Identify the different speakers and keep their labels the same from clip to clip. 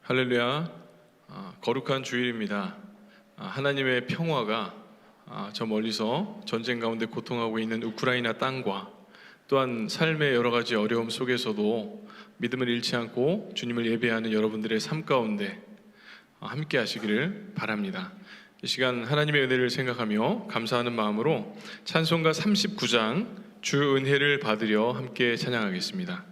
Speaker 1: 할렐루야. 거룩한 주일입니다. 하나님의 평화가 저 멀리서 전쟁 가운데 고통하고 있는 우크라이나 땅과 또한 삶의 여러 가지 어려움 속에서도 믿음을 잃지 않고 주님을 예배하는 여러분들의 삶 가운데 함께 하시기를 바랍니다. 이 시간 하나님의 은혜를 생각하며 감사하는 마음으로 찬송가 39장 주 은혜를 받으려 함께 찬양하겠습니다.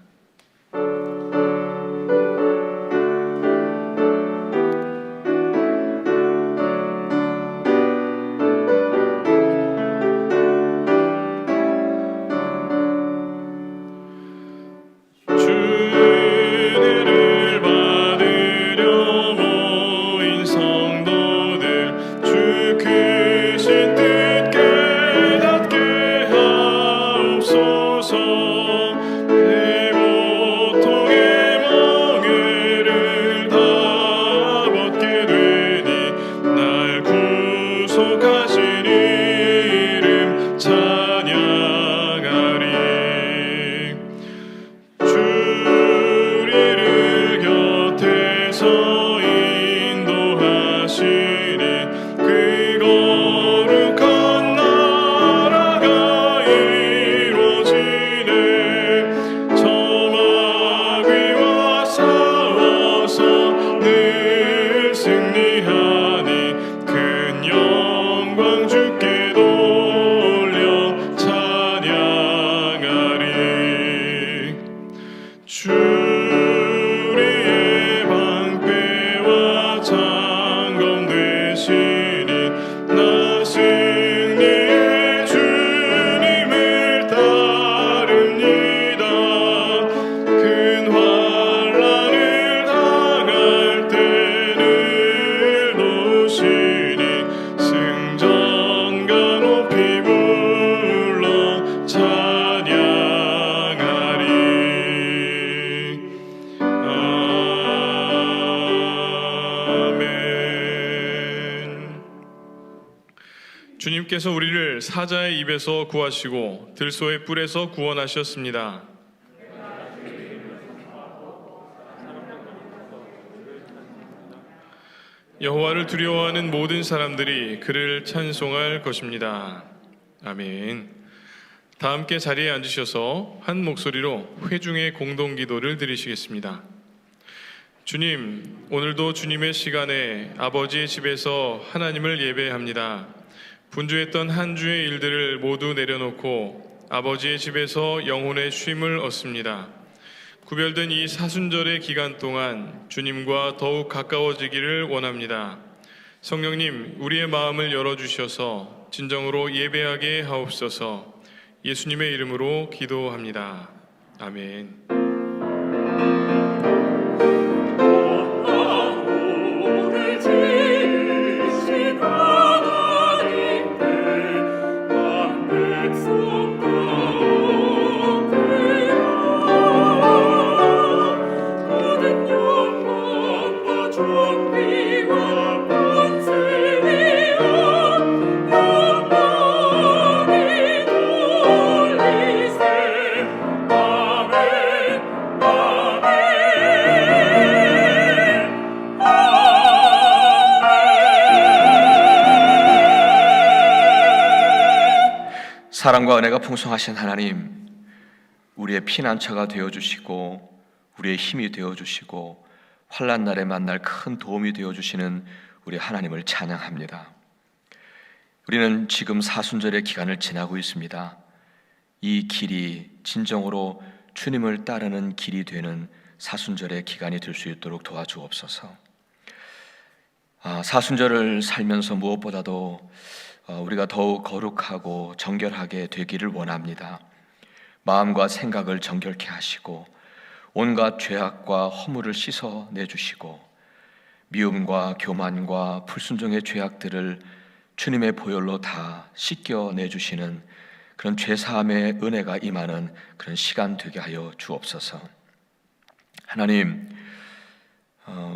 Speaker 1: 주님께서 우리를 사자의 입에서 구하시고 들소의 뿔에서 구원하셨습니다. 여호와를 두려워하는 모든 사람들이 그를 찬송할 것입니다. 아멘. 다 함께 자리에 앉으셔서 한 목소리로 회중의 공동기도를 드리시겠습니다. 주님, 오늘도 주님의 시간에 아버지의 집에서 하나님을 예배합니다. 분주했던 한 주의 일들을 모두 내려놓고 아버지의 집에서 영혼의 쉼을 얻습니다. 구별된 이 사순절의 기간 동안 주님과 더욱 가까워지기를 원합니다. 성령님, 우리의 마음을 열어주셔서 진정으로 예배하게 하옵소서. 예수님의 이름으로 기도합니다. 아멘.
Speaker 2: 사랑과 은혜가 풍성하신 하나님, 우리의 피난처가 되어주시고 우리의 힘이 되어주시고 환난 날에 만날 큰 도움이 되어주시는 우리 하나님을 찬양합니다. 우리는 지금 사순절의 기간을 지나고 있습니다. 이 길이 진정으로 주님을 따르는 길이 되는 사순절의 기간이 될 수 있도록 도와주옵소서. 사순절을 살면서 무엇보다도 우리가 더욱 거룩하고 정결하게 되기를 원합니다. 마음과 생각을 정결케 하시고 온갖 죄악과 허물을 씻어내주시고 미움과 교만과 불순종의 죄악들을 주님의 보혈로 다 씻겨내주시는 그런 죄사함의 은혜가 임하는 그런 시간 되게 하여 주옵소서. 하나님,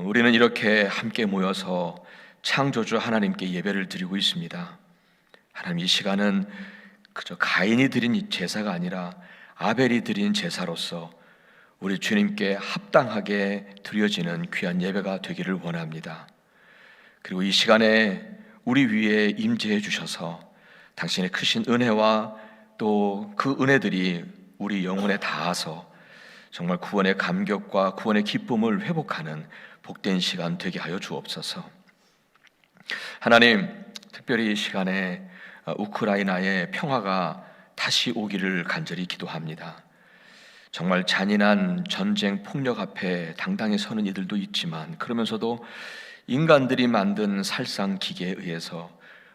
Speaker 2: 우리는 이렇게 함께 모여서 창조주 하나님께 예배를 드리고 있습니다. 하나님, 이 시간은 그저 가인이 드린 제사가 아니라 아벨이 드린 제사로서 우리 주님께 합당하게 드려지는 귀한 예배가 되기를 원합니다. 그리고 이 시간에 우리 위에 임재해 주셔서 당신의 크신 은혜와 또 그 은혜들이 우리 영혼에 닿아서 정말 구원의 감격과 구원의 기쁨을 회복하는 복된 시간 되게 하여 주옵소서. 하나님, 특별히 이 시간에 우크라이나의 평화가 다시 오기를 간절히 기도합니다. 정말 잔인한 전쟁 폭력 앞에 당당히 서는 이들도 있지만, 그러면서도 인간들이 만든 살상 기계에 의해서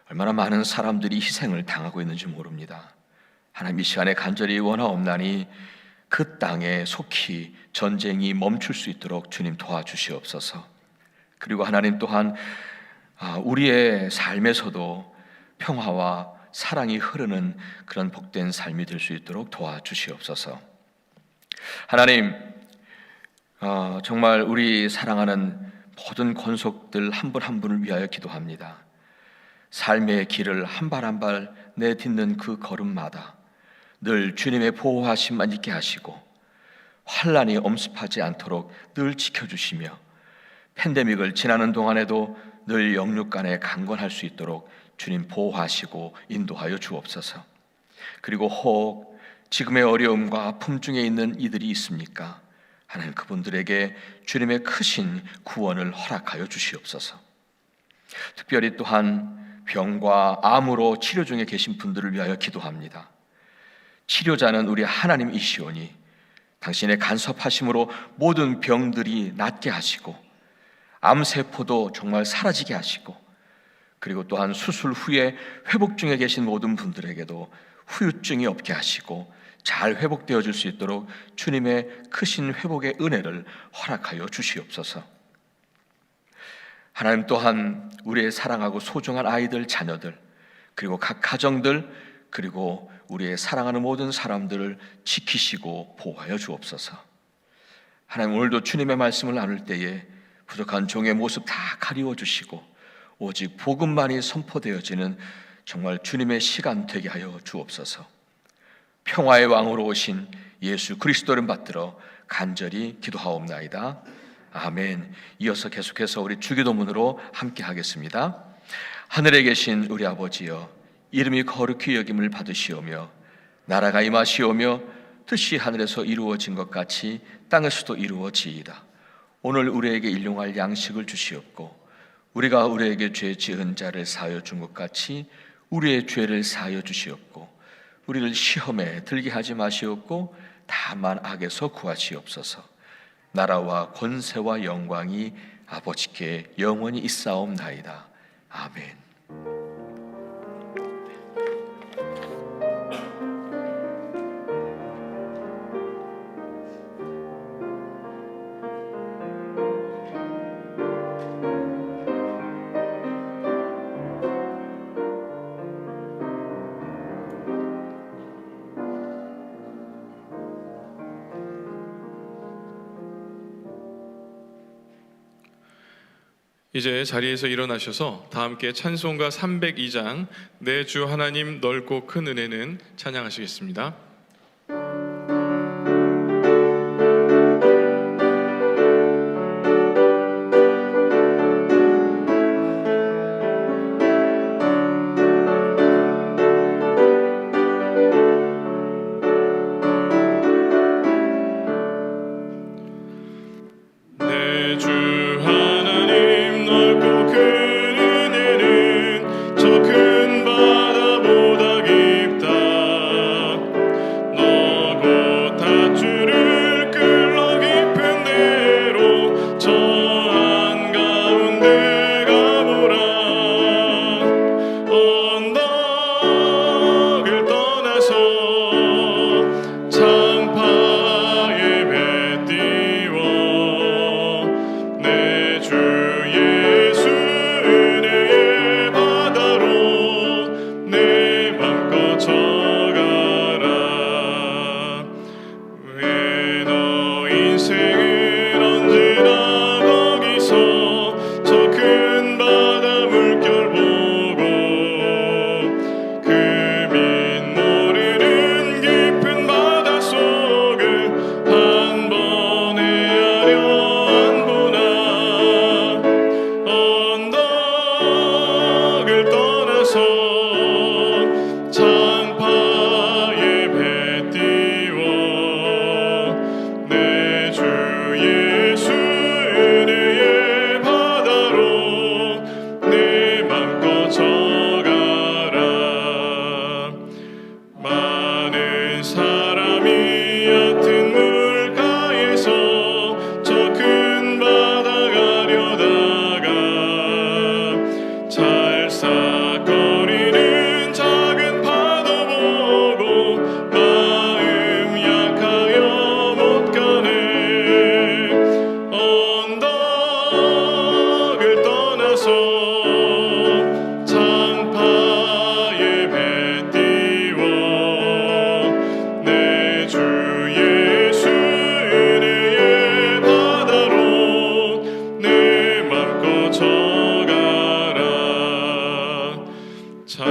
Speaker 2: 얼마나 많은 사람들이 희생을 당하고 있는지 모릅니다. 하나님, 이 시간에 간절히 원하옵나니 그 땅에 속히 전쟁이 멈출 수 있도록 주님 도와주시옵소서. 그리고 하나님 또한 우리의 삶에서도 평화와 사랑이 흐르는 그런 복된 삶이 될 수 있도록 도와주시옵소서. 하나님, 정말 우리 사랑하는 모든 권속들 한 분 한 분을 위하여 기도합니다. 삶의 길을 한 발 한 발 내딛는 그 걸음마다 늘 주님의 보호하심만 있게 하시고 환난이 엄습하지 않도록 늘 지켜주시며 팬데믹을 지나는 동안에도 늘 영육간에 강건할 수 있도록 주님 보호하시고 인도하여 주옵소서. 그리고 혹 지금의 어려움과 아픔 중에 있는 이들이 있습니까? 하나님, 그분들에게 주님의 크신 구원을 허락하여 주시옵소서. 특별히 또한 병과 암으로 치료 중에 계신 분들을 위하여 기도합니다. 치료자는 우리 하나님이시오니 당신의 간섭하심으로 모든 병들이 낫게 하시고 암세포도 정말 사라지게 하시고, 그리고 또한 수술 후에 회복 중에 계신 모든 분들에게도 후유증이 없게 하시고 잘 회복되어 줄 수 있도록 주님의 크신 회복의 은혜를 허락하여 주시옵소서. 하나님, 또한 우리의 사랑하고 소중한 아이들, 자녀들, 그리고 각 가정들, 그리고 우리의 사랑하는 모든 사람들을 지키시고 보호하여 주옵소서. 하나님, 오늘도 주님의 말씀을 나눌 때에 부족한 종의 모습 다 가리워 주시고 오직 복음만이 선포되어지는 정말 주님의 시간 되게 하여 주옵소서. 평화의 왕으로 오신 예수 그리스도를 받들어 간절히 기도하옵나이다. 아멘. 이어서 계속해서 우리 주기도문으로 함께 하겠습니다. 하늘에 계신 우리 아버지여, 이름이 거룩히 여김을 받으시오며 나라가 임하시오며 뜻이 하늘에서 이루어진 것 같이 땅에서도 이루어지이다. 오늘 우리에게 일용할 양식을 주시옵고 우리가 우리에게 죄 지은 자를 사하여 준 것 같이 우리의 죄를 사하여 주시옵고 우리를 시험에 들게 하지 마시옵고 다만 악에서 구하시옵소서. 나라와 권세와 영광이 아버지께 영원히 있사옵나이다. 아멘.
Speaker 1: 이제 자리에서 일어나셔서 다 함께 찬송가 302장 내 주 하나님 넓고 큰 은혜는 찬양하시겠습니다. 사람이 얕은 물가에서 저 큰 바다 가려다가 찰싹거리는 작은 파도 보고 마음 약하여 못 가네. 언덕을 떠나서 창파에 배 띄워 내 주 예수 은혜의 바다로 내 맘껏 져가라. 자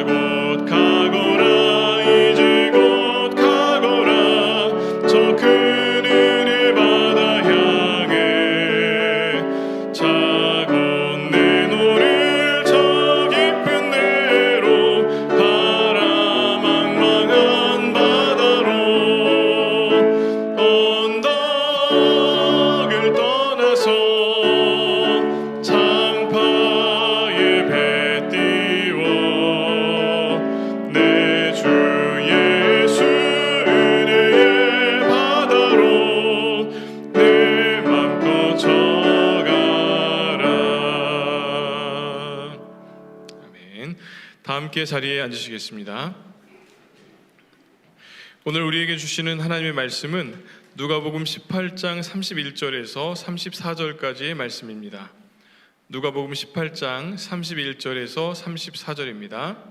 Speaker 1: 곧 가거라 이제 곧 가거라 저 큰 은혜 바다 향해. 자 곧 내노를 저 깊은 데로 가라 망망한 바다로. 언덕을 떠나서 창파에 배 띄워 내 주 예수 은혜의 바다로 내 맘껏 져가라. 아멘. 다 함께 자리에 앉으시겠습니다. 오늘 우리에게 주시는 하나님의 말씀은 누가복음 18장 31절에서 34절까지의 말씀입니다. 누가복음 18장 31절에서 34절입니다.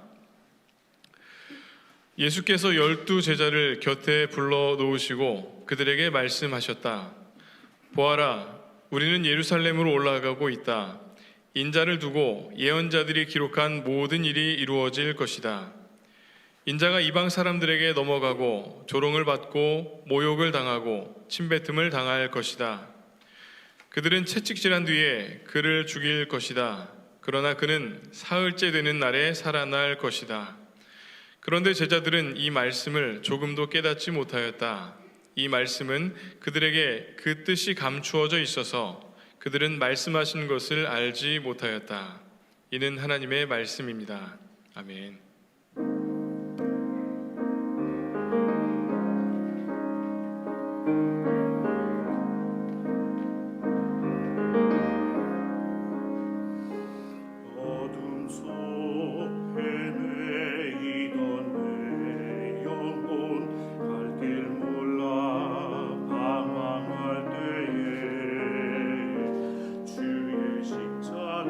Speaker 1: 예수께서 12 제자를 곁에 불러 놓으시고 그들에게 말씀하셨다. 보아라, 우리는 예루살렘으로 올라가고 있다. 인자를 두고 예언자들이 기록한 모든 일이 이루어질 것이다. 인자가 이방 사람들에게 넘어가고 조롱을 받고 모욕을 당하고 침뱉음을 당할 것이다. 그들은 채찍질한 뒤에 그를 죽일 것이다. 그러나 그는 사흘째 되는 날에 살아날 것이다. 그런데 제자들은 이 말씀을 조금도 깨닫지 못하였다. 이 말씀은 그들에게 그 뜻이 감추어져 있어서 그들은 말씀하신 것을 알지 못하였다. 이는 하나님의 말씀입니다. 아멘.
Speaker 3: 어둠 속 헤매이던 내 영혼 갈 길 몰라 방황할 때에 주의 십자가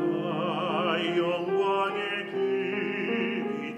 Speaker 3: 영광의 길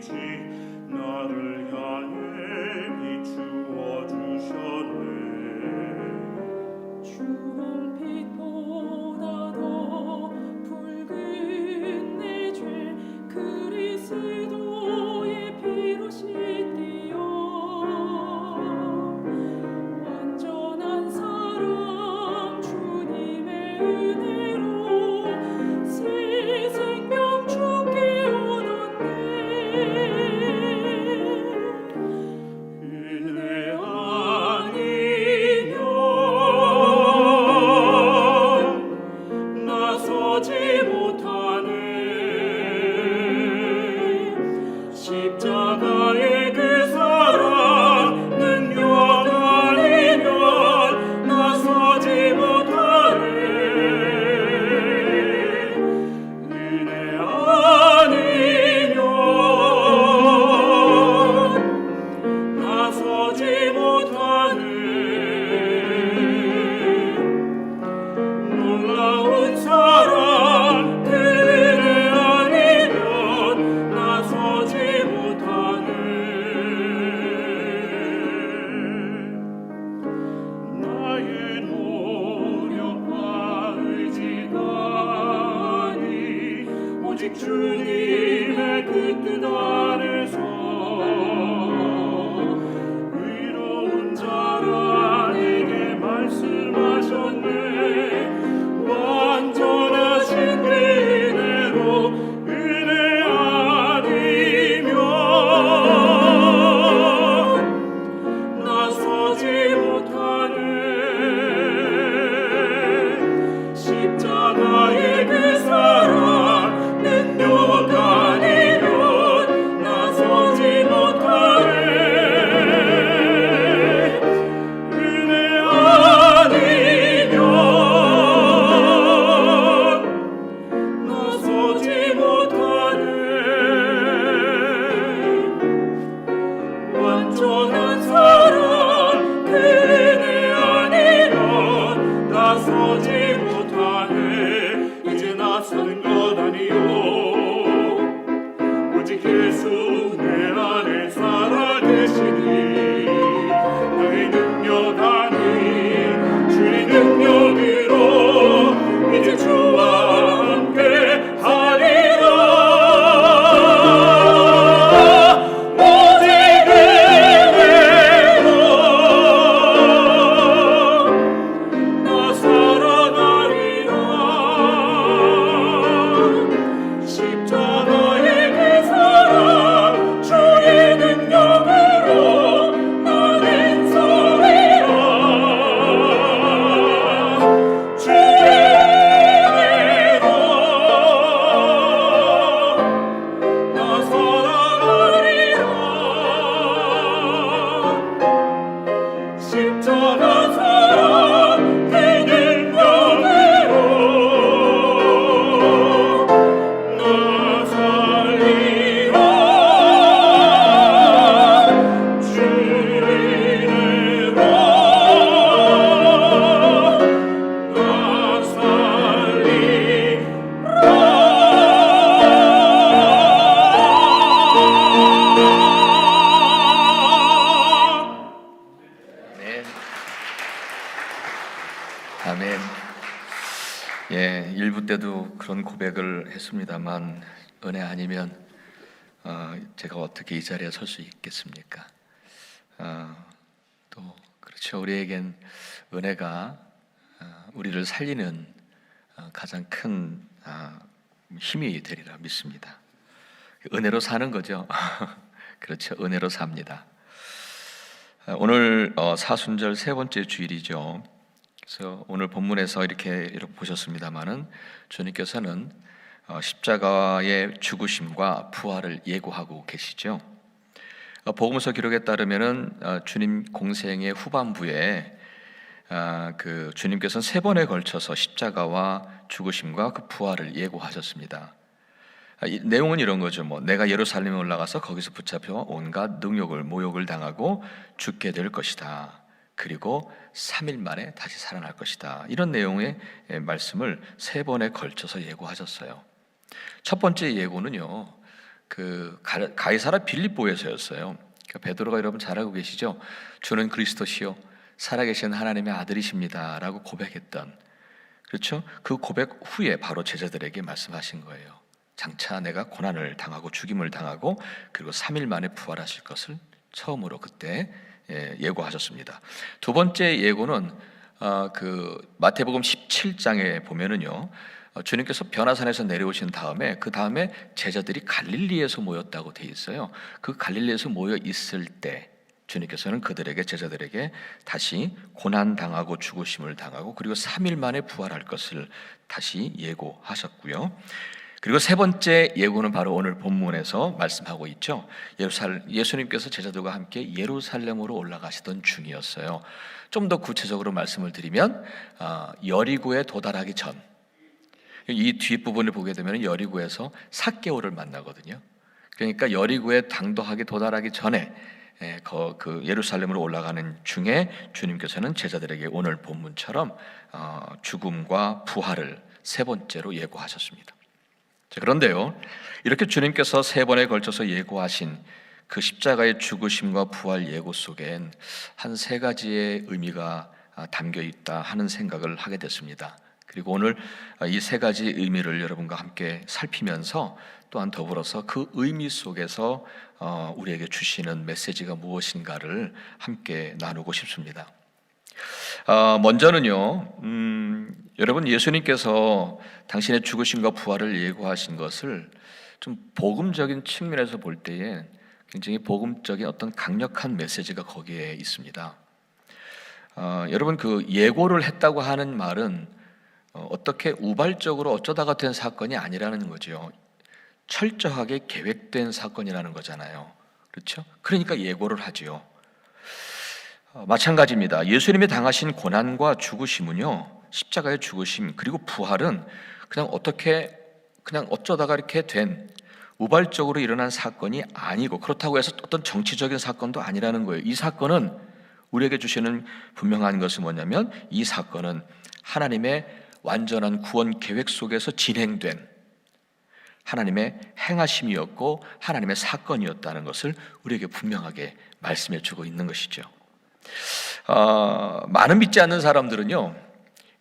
Speaker 3: 선한 사랑 그대 아니라 나서지 못하네. 이제 나서는 것 아니요 오직 예수 내 안에 살아계시니 나의 능력 아닌 주의 능력으로 이제 주와 함께 하리라. 오직 은혜로 나 살아가리라. 십자가의 그 사랑 주의 능력으로 나는 서리라. 주의 은혜로 나 살아가리라. 십자가 사랑 그 능력으로 나 살리라. 주의 은혜로 나 살리라.
Speaker 2: 아멘. 아멘. 예, 일부 때도 그런 고백을 했습니다만 은혜 아니면 제가 어떻게 이 자리에 설 수 있겠습니까? 또 그렇죠. 우리에겐 은혜가 우리를 살리는 가장 큰 힘이 되리라 믿습니다. 은혜로 사는 거죠. 그렇죠. 은혜로 삽니다. 오늘 사순절 세 번째 주일이죠. 그래서 오늘 본문에서 이렇게 보셨습니다마는 주님께서는 십자가의 죽으심과 부활을 예고하고 계시죠. 복음서 기록에 따르면은 주님 공생의 후반부에 그 주님께서는 세 번에 걸쳐서 십자가와 죽으심과 그 부활을 예고하셨습니다. 이 내용은 이런 거죠. 내가 예루살렘에 올라가서 거기서 붙잡혀 온갖 능욕을 모욕을 당하고 죽게 될 것이다. 그리고 3일 만에 다시 살아날 것이다. 이런 내용의 말씀을 세 번에 걸쳐서 예고하셨어요. 첫 번째 예고는요, 그 가이사라 빌립보에서였어요. 그러니까 베드로가 여러분 잘 알고 계시죠? 주는 그리스도시요 살아계신 하나님의 아들이십니다라고 고백했던, 그렇죠? 그 고백 후에 바로 제자들에게 말씀하신 거예요. 장차 내가 고난을 당하고 죽임을 당하고 그리고 3일 만에 부활하실 것을 처음으로 그때 예고하셨습니다. 두 번째 예고는 그 마태복음 17장에 보면은요, 주님께서 변화산에서 내려오신 다음에 그 다음에 제자들이 갈릴리에서 모였다고 돼 있어요. 그 갈릴리에서 모여 있을 때 주님께서는 제자들에게 다시 고난 당하고 죽으심을 당하고 그리고 3일 만에 부활할 것을 다시 예고하셨고요. 그리고 세 번째 예고는 바로 오늘 본문에서 말씀하고 있죠. 예수님께서 제자들과 함께 예루살렘으로 올라가시던 중이었어요. 좀 더 구체적으로 말씀을 드리면 여리고에 도달하기 전, 이 뒷부분을 보게 되면 여리고에서 삭개오를 만나거든요. 그러니까 여리고에 당도하게 도달하기 전에 그 예루살렘으로 올라가는 중에 주님께서는 제자들에게 오늘 본문처럼 죽음과 부활을 세 번째로 예고하셨습니다. 그런데요, 이렇게 주님께서 세 번에 걸쳐서 예고하신 그 십자가의 죽으심과 부활 예고 속엔 한 세 가지의 의미가 담겨 있다 하는 생각을 하게 됐습니다. 그리고 오늘 이 세 가지 의미를 여러분과 함께 살피면서 또한 더불어서 그 의미 속에서 우리에게 주시는 메시지가 무엇인가를 함께 나누고 싶습니다. 먼저는요, 여러분 예수님께서 당신의 죽으심과 부활을 예고하신 것을 좀 복음적인 측면에서 볼 때에 굉장히 복음적인 어떤 강력한 메시지가 거기에 있습니다. 여러분 그 예고를 했다고 하는 말은 어떻게 우발적으로 어쩌다가 된 사건이 아니라는 거죠. 철저하게 계획된 사건이라는 거잖아요. 그렇죠? 그러니까 예고를 하지요. 마찬가지입니다. 예수님이 당하신 고난과 죽으심은요, 십자가의 죽으심 그리고 부활은 그냥 어쩌다가 이렇게 된 우발적으로 일어난 사건이 아니고 그렇다고 해서 어떤 정치적인 사건도 아니라는 거예요. 이 사건은 우리에게 주시는 분명한 것은 뭐냐면 이 사건은 하나님의 완전한 구원 계획 속에서 진행된 하나님의 행하심이었고 하나님의 사건이었다는 것을 우리에게 분명하게 말씀해 주고 있는 것이죠. 많은 믿지 않는 사람들은요,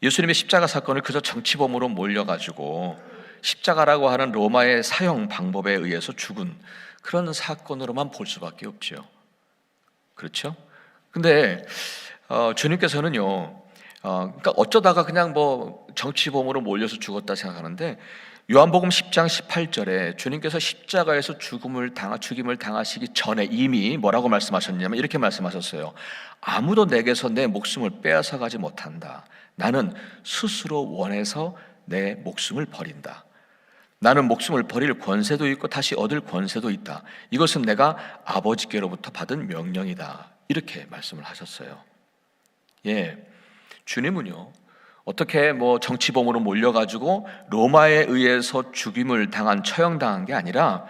Speaker 2: 예수님의 십자가 사건을 그저 정치범으로 몰려가지고 십자가라고 하는 로마의 사형 방법에 의해서 죽은 그런 사건으로만 볼 수밖에 없죠. 그렇죠? 근데 주님께서는요, 그러니까 어쩌다가 그냥 뭐 정치범으로 몰려서 죽었다 생각하는데 요한복음 10장 18절에 주님께서 십자가에서 죽임을 당하시기 전에 이미 뭐라고 말씀하셨냐면 이렇게 말씀하셨어요. 아무도 내게서 내 목숨을 빼앗아 가지 못한다. 나는 스스로 원해서 내 목숨을 버린다. 나는 목숨을 버릴 권세도 있고 다시 얻을 권세도 있다. 이것은 내가 아버지께로부터 받은 명령이다. 이렇게 말씀을 하셨어요. 예, 주님은요, 어떻게 뭐 정치범으로 몰려가지고 로마에 의해서 죽임을 당한 처형당한 게 아니라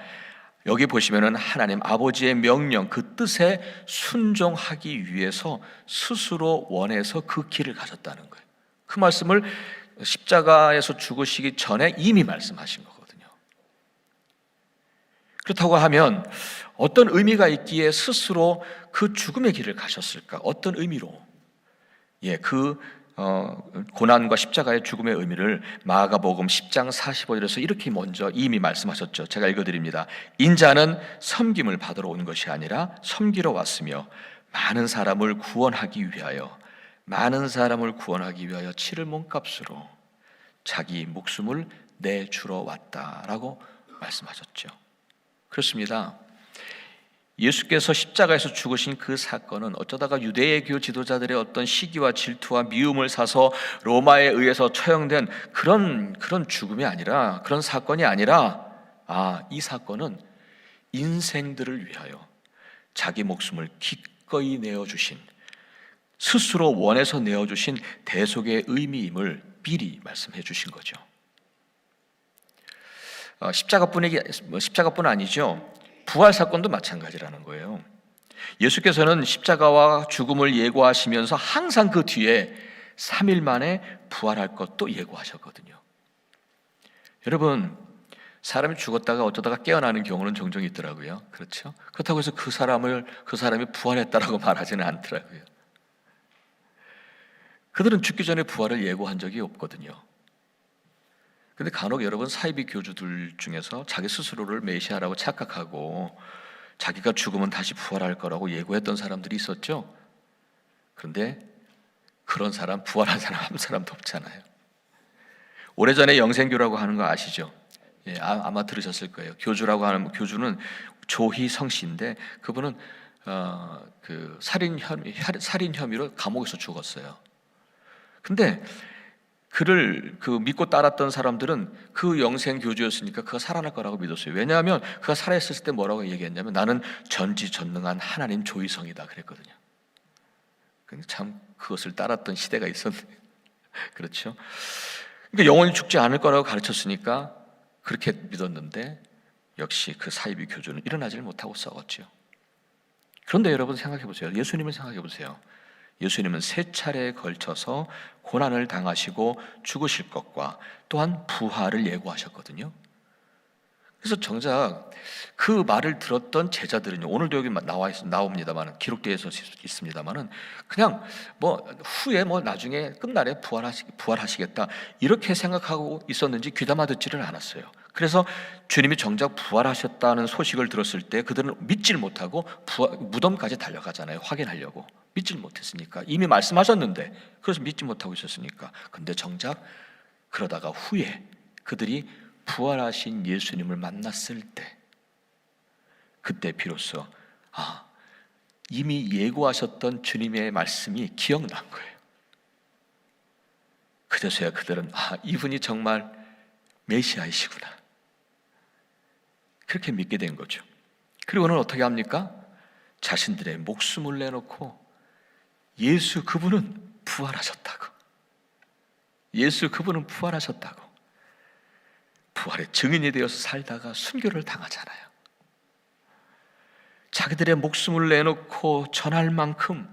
Speaker 2: 여기 보시면은 하나님 아버지의 명령 그 뜻에 순종하기 위해서 스스로 원해서 그 길을 가셨다는 거예요. 그 말씀을 십자가에서 죽으시기 전에 이미 말씀하신 거거든요. 그렇다고 하면 어떤 의미가 있기에 스스로 그 죽음의 길을 가셨을까? 어떤 의미로? 예, 그 고난과 십자가의 죽음의 의미를 마가복음 10장 45절에서 이렇게 먼저 이미 말씀하셨죠. 제가 읽어드립니다. 인자는 섬김을 받으러 온 것이 아니라 섬기러 왔으며 많은 사람을 구원하기 위하여 치를 몸값으로 자기 목숨을 내주러 왔다라고 말씀하셨죠. 그렇습니다. 예수께서 십자가에서 죽으신 그 사건은 어쩌다가 유대교 지도자들의 어떤 시기와 질투와 미움을 사서 로마에 의해서 처형된 그런 죽음이 아니라, 그런 사건이 아니라, 이 사건은 인생들을 위하여 자기 목숨을 기꺼이 내어주신, 스스로 원해서 내어주신 대속의 의미임을 미리 말씀해 주신 거죠. 십자가뿐 아니죠. 부활 사건도 마찬가지라는 거예요. 예수께서는 십자가와 죽음을 예고하시면서 항상 그 뒤에 3일 만에 부활할 것도 예고하셨거든요. 여러분, 사람이 죽었다가 어쩌다가 깨어나는 경우는 종종 있더라고요. 그렇죠? 그렇다고 해서 그 사람이 부활했다라고 말하지는 않더라고요. 그들은 죽기 전에 부활을 예고한 적이 없거든요. 근데 간혹 여러분 사이비 교주들 중에서 자기 스스로를 메시아라고 착각하고 자기가 죽으면 다시 부활할 거라고 예고했던 사람들이 있었죠. 그런데 그런 사람, 부활한 사람 한 사람도 없잖아요. 오래전에 영생교라고 하는 거 아시죠? 예, 아마 들으셨을 거예요. 교주는 조희성 씨인데 그분은 그 살인 혐의로 감옥에서 죽었어요. 근데 그를 믿고 따랐던 사람들은 그 영생 교주였으니까 그가 살아날 거라고 믿었어요. 왜냐하면 그가 살아있을 때 뭐라고 얘기했냐면 나는 전지전능한 하나님 조이성이다 그랬거든요. 근데 참 그것을 따랐던 시대가 있었네요. 그렇죠? 그러니까 영원히 죽지 않을 거라고 가르쳤으니까 그렇게 믿었는데 역시 그 사이비 교주는 일어나질 못하고 썩었죠. 그런데 여러분 생각해 보세요. 예수님을 생각해 보세요. 예수님은 3차례에 걸쳐서 고난을 당하시고 죽으실 것과 또한 부활을 예고하셨거든요. 그래서 정작 그 말을 들었던 제자들은요, 오늘도 여기 나옵니다만, 기록되어 있습니다만은 그냥 후에 나중에 끝날에 부활하시겠다 이렇게 생각하고 있었는지 귀담아 듣지를 않았어요. 그래서 주님이 정작 부활하셨다는 소식을 들었을 때 그들은 믿질 못하고 무덤까지 달려가잖아요. 확인하려고. 믿질 못했으니까, 이미 말씀하셨는데 그래서 믿지 못하고 있었으니까. 근데 정작 그러다가 후에 그들이 부활하신 예수님을 만났을 때, 그때 비로소 이미 예고하셨던 주님의 말씀이 기억난 거예요. 그제서야 그들은 이분이 정말 메시아이시구나, 그렇게 믿게 된 거죠. 그리고는 어떻게 합니까? 자신들의 목숨을 내놓고 예수 그분은 부활하셨다고, 부활의 증인이 되어서 살다가 순교를 당하잖아요. 자기들의 목숨을 내놓고 전할 만큼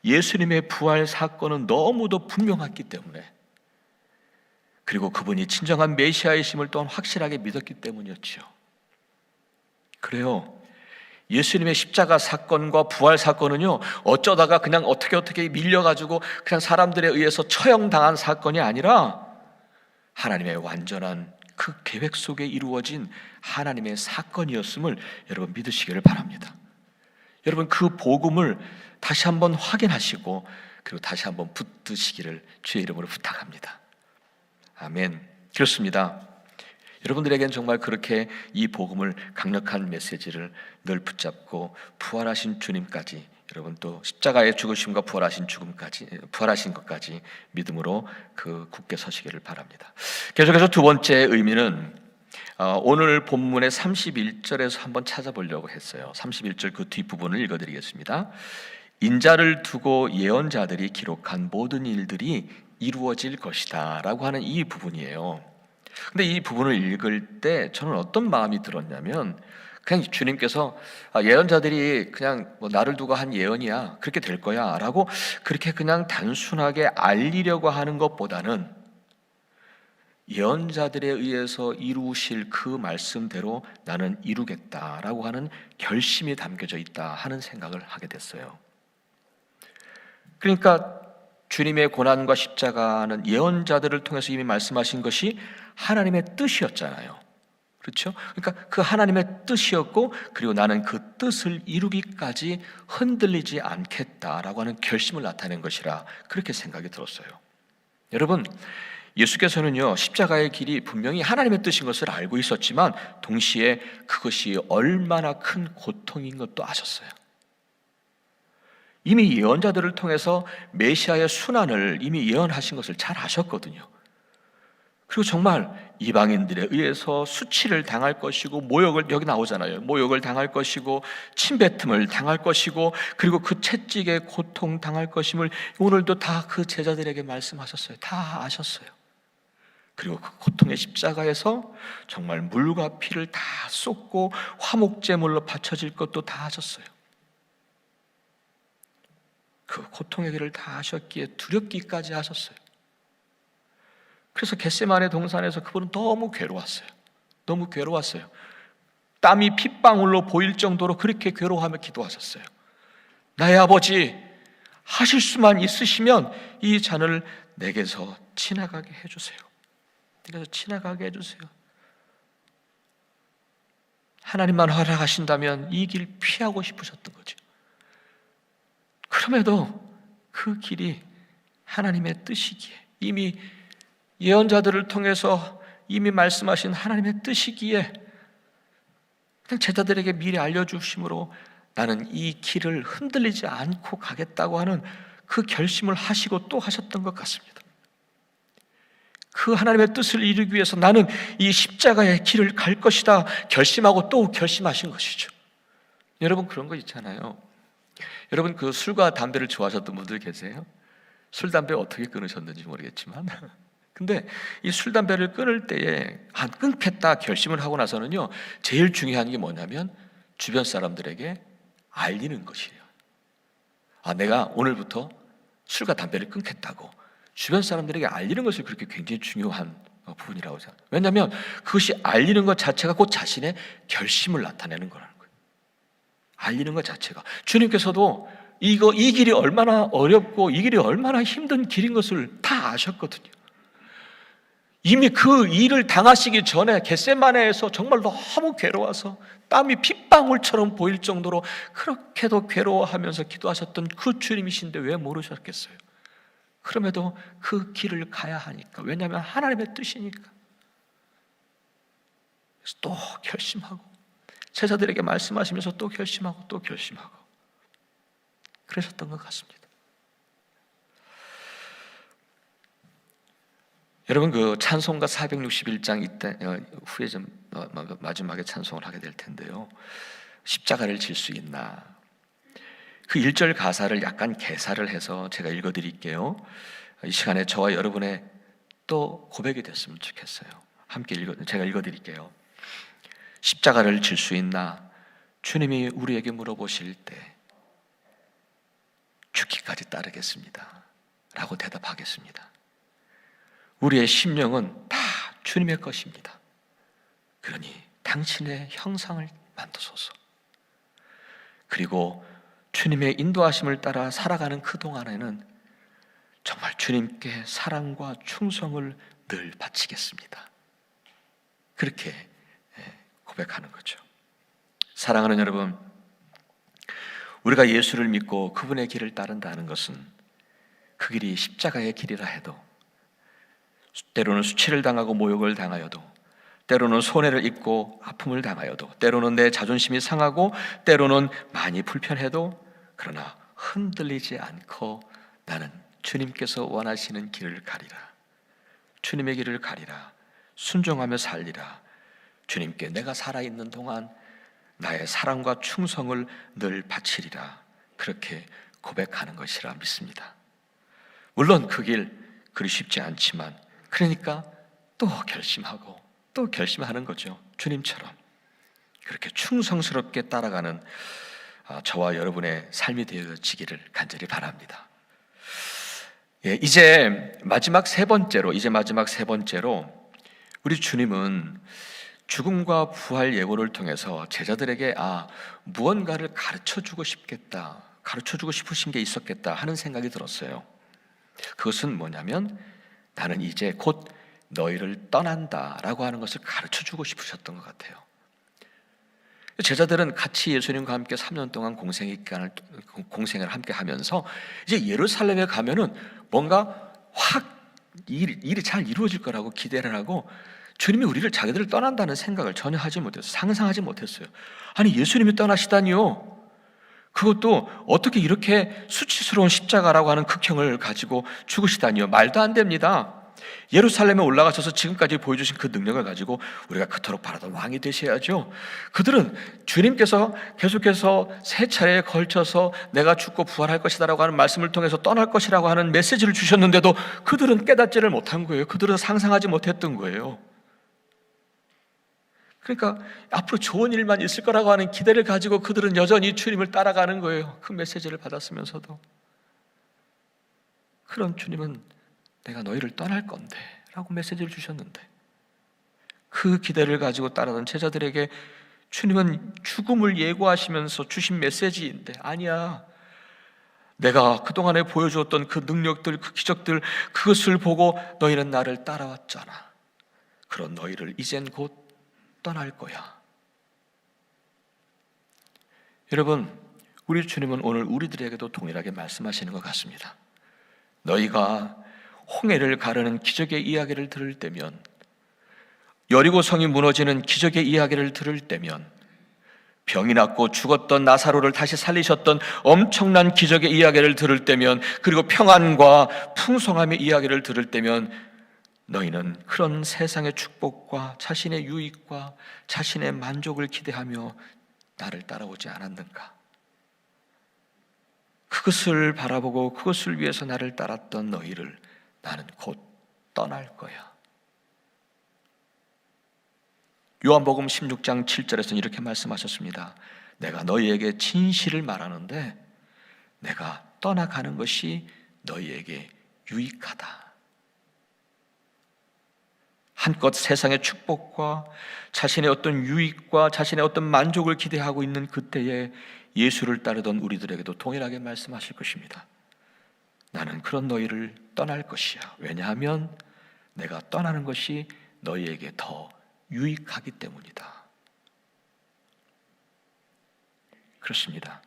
Speaker 2: 예수님의 부활 사건은 너무도 분명했기 때문에, 그리고 그분이 진정한 메시아이심을 또한 확실하게 믿었기 때문이었죠. 그래요. 예수님의 십자가 사건과 부활 사건은요, 어쩌다가 그냥 어떻게 밀려가지고 그냥 사람들에 의해서 처형당한 사건이 아니라 하나님의 완전한 그 계획 속에 이루어진 하나님의 사건이었음을 여러분 믿으시기를 바랍니다. 여러분 그 복음을 다시 한번 확인하시고 그리고 다시 한번 붙드시기를 주의 이름으로 부탁합니다. 아멘. 그렇습니다. 여러분들에겐 정말 그렇게 이 복음을, 강력한 메시지를 늘 붙잡고 부활하신 주님까지, 여러분 또 십자가의 죽으심과 부활하신 것까지 믿음으로 굳게 서시기를 바랍니다. 계속해서 두 번째 의미는 오늘 본문의 31절에서 한번 찾아보려고 했어요. 31절 그 뒷부분을 읽어드리겠습니다. 인자를 두고 예언자들이 기록한 모든 일들이 이루어질 것이다 라고 하는 이 부분이에요. 근데 이 부분을 읽을 때 저는 어떤 마음이 들었냐면, 그냥 주님께서 예언자들이 그냥 나를 두고 한 예언이야, 그렇게 될 거야 라고 그렇게 그냥 단순하게 알리려고 하는 것보다는 예언자들에 의해서 이루실 그 말씀대로 나는 이루겠다라고 하는 결심이 담겨져 있다 하는 생각을 하게 됐어요. 그러니까 주님의 고난과 십자가는 예언자들을 통해서 이미 말씀하신 것이 하나님의 뜻이었잖아요. 그렇죠? 그러니까 그 하나님의 뜻이었고, 그리고 나는 그 뜻을 이루기까지 흔들리지 않겠다라고 하는 결심을 나타낸 것이라 그렇게 생각이 들었어요. 여러분, 예수께서는요, 십자가의 길이 분명히 하나님의 뜻인 것을 알고 있었지만 동시에 그것이 얼마나 큰 고통인 것도 아셨어요. 이미 예언자들을 통해서 메시아의 순환을 이미 예언하신 것을 잘 아셨거든요. 그리고 정말 이방인들에 의해서 수치를 당할 것이고, 모욕을, 여기 나오잖아요, 모욕을 당할 것이고 침뱉음을 당할 것이고, 그리고 그 채찍에 고통 당할 것임을 오늘도 다 그 제자들에게 말씀하셨어요. 다 아셨어요. 그리고 그 고통의 십자가에서 정말 물과 피를 다 쏟고 화목제물로 바쳐질 것도 다 하셨어요. 그 고통의 길을 다 하셨기에 두렵기까지 하셨어요. 그래서 겟세마네 동산에서 그분은 너무 괴로웠어요. 너무 괴로웠어요. 땀이 핏방울로 보일 정도로 그렇게 괴로워하며 기도하셨어요. 나의 아버지, 하실 수만 있으시면 이 잔을 내게서 지나가게 해주세요. 내게서 지나가게 해주세요. 하나님만 허락하신다면 이 길 피하고 싶으셨던 거죠. 그럼에도 그 길이 하나님의 뜻이기에, 이미 예언자들을 통해서 이미 말씀하신 하나님의 뜻이기에 그냥 제자들에게 미리 알려주심으로 나는 이 길을 흔들리지 않고 가겠다고 하는 그 결심을 하시고 또 하셨던 것 같습니다. 그 하나님의 뜻을 이루기 위해서 나는 이 십자가의 길을 갈 것이다 결심하고 또 결심하신 것이죠. 여러분 그런 거 있잖아요. 여러분 그 술과 담배를 좋아하셨던 분들 계세요? 술, 담배 어떻게 끊으셨는지 모르겠지만 근데 이 술, 담배를 끊을 때에 안 끊겠다 결심을 하고 나서는요, 제일 중요한 게 뭐냐면 주변 사람들에게 알리는 것이에요. 내가 오늘부터 술과 담배를 끊겠다고 주변 사람들에게 알리는 것이 그렇게 굉장히 중요한 부분이라고 생각해요. 왜냐하면 그것이 알리는 것 자체가 곧 자신의 결심을 나타내는 거라는 거예요. 알리는 것 자체가. 주님께서도 이 길이 얼마나 어렵고 이 길이 얼마나 힘든 길인 것을 다 아셨거든요. 이미 그 일을 당하시기 전에 겟세마네에서 정말 너무 괴로워서 땀이 핏방울처럼 보일 정도로 그렇게도 괴로워하면서 기도하셨던 그 주님이신데 왜 모르셨겠어요? 그럼에도 그 길을 가야 하니까. 왜냐하면 하나님의 뜻이니까. 그래서 또 결심하고 제자들에게 말씀하시면서 또 결심하고 또 결심하고 그러셨던 것 같습니다. 여러분 그 찬송가 461장 이때 후에 좀 마지막에 찬송을 하게 될 텐데요. 십자가를 질 수 있나? 그 1절 가사를 약간 개사를 해서 제가 읽어드릴게요. 이 시간에 저와 여러분의 또 고백이 됐으면 좋겠어요. 제가 읽어드릴게요. 십자가를 질 수 있나? 주님이 우리에게 물어보실 때 죽기까지 따르겠습니다 라고 대답하겠습니다. 우리의 심령은 다 주님의 것입니다. 그러니 당신의 형상을 만드소서. 그리고 주님의 인도하심을 따라 살아가는 그 동안에는 정말 주님께 사랑과 충성을 늘 바치겠습니다. 그렇게 고백하는 거죠. 사랑하는 여러분, 우리가 예수를 믿고 그분의 길을 따른다는 것은 그 길이 십자가의 길이라 해도, 때로는 수치를 당하고 모욕을 당하여도, 때로는 손해를 입고 아픔을 당하여도, 때로는 내 자존심이 상하고, 때로는 많이 불편해도, 그러나 흔들리지 않고 나는 주님께서 원하시는 길을 가리라, 주님의 길을 가리라, 순종하며 살리라, 주님께 내가 살아있는 동안 나의 사랑과 충성을 늘 바치리라, 그렇게 고백하는 것이라 믿습니다. 물론 그 길 그리 쉽지 않지만, 그러니까 또 결심하고 또 결심하는 거죠. 주님처럼 그렇게 충성스럽게 따라가는 저와 여러분의 삶이 되어지기를 간절히 바랍니다. 이제 마지막 세 번째로 우리 주님은 죽음과 부활 예고를 통해서 제자들에게 무언가를 가르쳐주고 싶으신 게 있었겠다 하는 생각이 들었어요. 그것은 뭐냐면, 나는 이제 곧 너희를 떠난다라고 하는 것을 가르쳐주고 싶으셨던 것 같아요. 제자들은 같이 예수님과 함께 3년 동안 공생을 함께 하면서 이제 예루살렘에 가면은 뭔가 확 일이 잘 이루어질 거라고 기대를 하고, 주님이 자기들을 떠난다는 생각을 전혀 하지 못했어요. 상상하지 못했어요. 아니, 예수님이 떠나시다니요? 그것도 어떻게 이렇게 수치스러운 십자가라고 하는 극형을 가지고 죽으시다니요? 말도 안 됩니다. 예루살렘에 올라가셔서 지금까지 보여주신 그 능력을 가지고 우리가 그토록 바라던 왕이 되셔야죠. 그들은 주님께서 계속해서 세 차례에 걸쳐서 내가 죽고 부활할 것이다라고 하는 말씀을 통해서 떠날 것이라고 하는 메시지를 주셨는데도 그들은 깨닫지를 못한 거예요. 그들은 상상하지 못했던 거예요. 그러니까 앞으로 좋은 일만 있을 거라고 하는 기대를 가지고 그들은 여전히 주님을 따라가는 거예요. 그 메시지를 받았으면서도. 그럼 주님은 내가 너희를 떠날 건데 라고 메시지를 주셨는데, 그 기대를 가지고 따라던 제자들에게 주님은 죽음을 예고하시면서 주신 메시지인데, 아니야, 내가 그동안에 보여주었던 그 능력들, 그 기적들, 그것을 보고 너희는 나를 따라왔잖아. 그런 너희를 이젠 곧 떠날 거야. 여러분, 우리 주님은 오늘 우리들에게도 동일하게 말씀하시는 것 같습니다. 너희가 홍해를 가르는 기적의 이야기를 들을 때면, 여리고 성이 무너지는 기적의 이야기를 들을 때면, 병이 낫고 죽었던 나사로를 다시 살리셨던 엄청난 기적의 이야기를 들을 때면, 그리고 평안과 풍성함의 이야기를 들을 때면, 너희는 그런 세상의 축복과 자신의 유익과 자신의 만족을 기대하며 나를 따라오지 않았는가? 그것을 바라보고 그것을 위해서 나를 따랐던 너희를 나는 곧 떠날 거야. 요한복음 16장 7절에서는 이렇게 말씀하셨습니다. 내가 너희에게 진실을 말하는데 내가 떠나가는 것이 너희에게 유익하다. 한껏 세상의 축복과 자신의 어떤 유익과 자신의 어떤 만족을 기대하고 있는 그때에 예수를 따르던 우리들에게도 동일하게 말씀하실 것입니다. 나는 그런 너희를 떠날 것이야. 왜냐하면 내가 떠나는 것이 너희에게 더 유익하기 때문이다. 그렇습니다.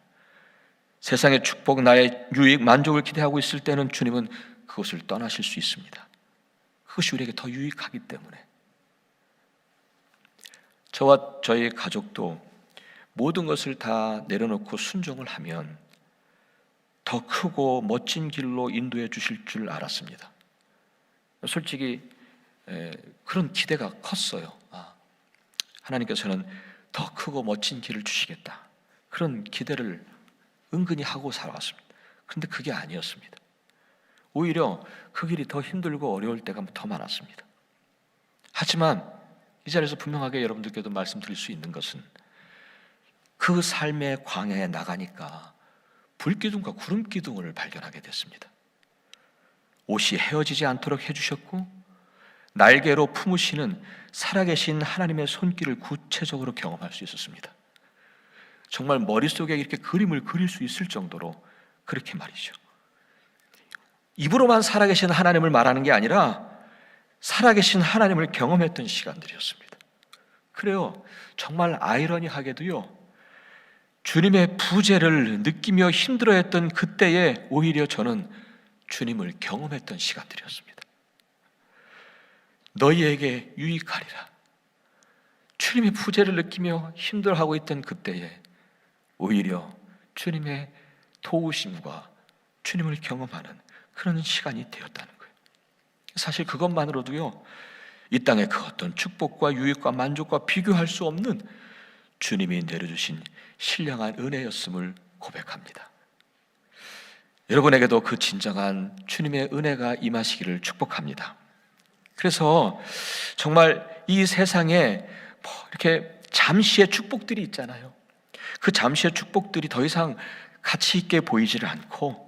Speaker 2: 세상의 축복, 나의 유익, 만족을 기대하고 있을 때는 주님은 그것을 떠나실 수 있습니다. 그것이 우리에게 더 유익하기 때문에. 저와 저희 가족도 모든 것을 다 내려놓고 순종을 하면 더 크고 멋진 길로 인도해 주실 줄 알았습니다. 솔직히 그런 기대가 컸어요. 하나님께서는 더 크고 멋진 길을 주시겠다, 그런 기대를 은근히 하고 살아왔습니다. 그런데 그게 아니었습니다. 오히려 그 길이 더 힘들고 어려울 때가 더 많았습니다. 하지만 이 자리에서 분명하게 여러분들께도 말씀드릴 수 있는 것은 그 삶의 광야에 나가니까 불기둥과 구름기둥을 발견하게 됐습니다. 옷이 헤어지지 않도록 해주셨고 날개로 품으시는 살아계신 하나님의 손길을 구체적으로 경험할 수 있었습니다. 정말 머릿속에 이렇게 그림을 그릴 수 있을 정도로 그렇게 말이죠. 입으로만 살아계신 하나님을 말하는 게 아니라 살아계신 하나님을 경험했던 시간들이었습니다. 그래요. 정말 아이러니하게도요, 주님의 부재를 느끼며 힘들어했던 그때에 오히려 저는 주님을 경험했던 시간들이었습니다. 너희에게 유익하리라. 주님의 부재를 느끼며 힘들어하고 있던 그때에 오히려 주님의 도우심과 주님을 경험하는 그런 시간이 되었다는 거예요. 사실 그것만으로도요, 이 땅의 그 어떤 축복과 유익과 만족과 비교할 수 없는 주님이 내려주신 신령한 은혜였음을 고백합니다. 여러분에게도 그 진정한 주님의 은혜가 임하시기를 축복합니다. 그래서 정말 이 세상에 이렇게 잠시의 축복들이 있잖아요. 그 잠시의 축복들이 더 이상 가치 있게 보이지를 않고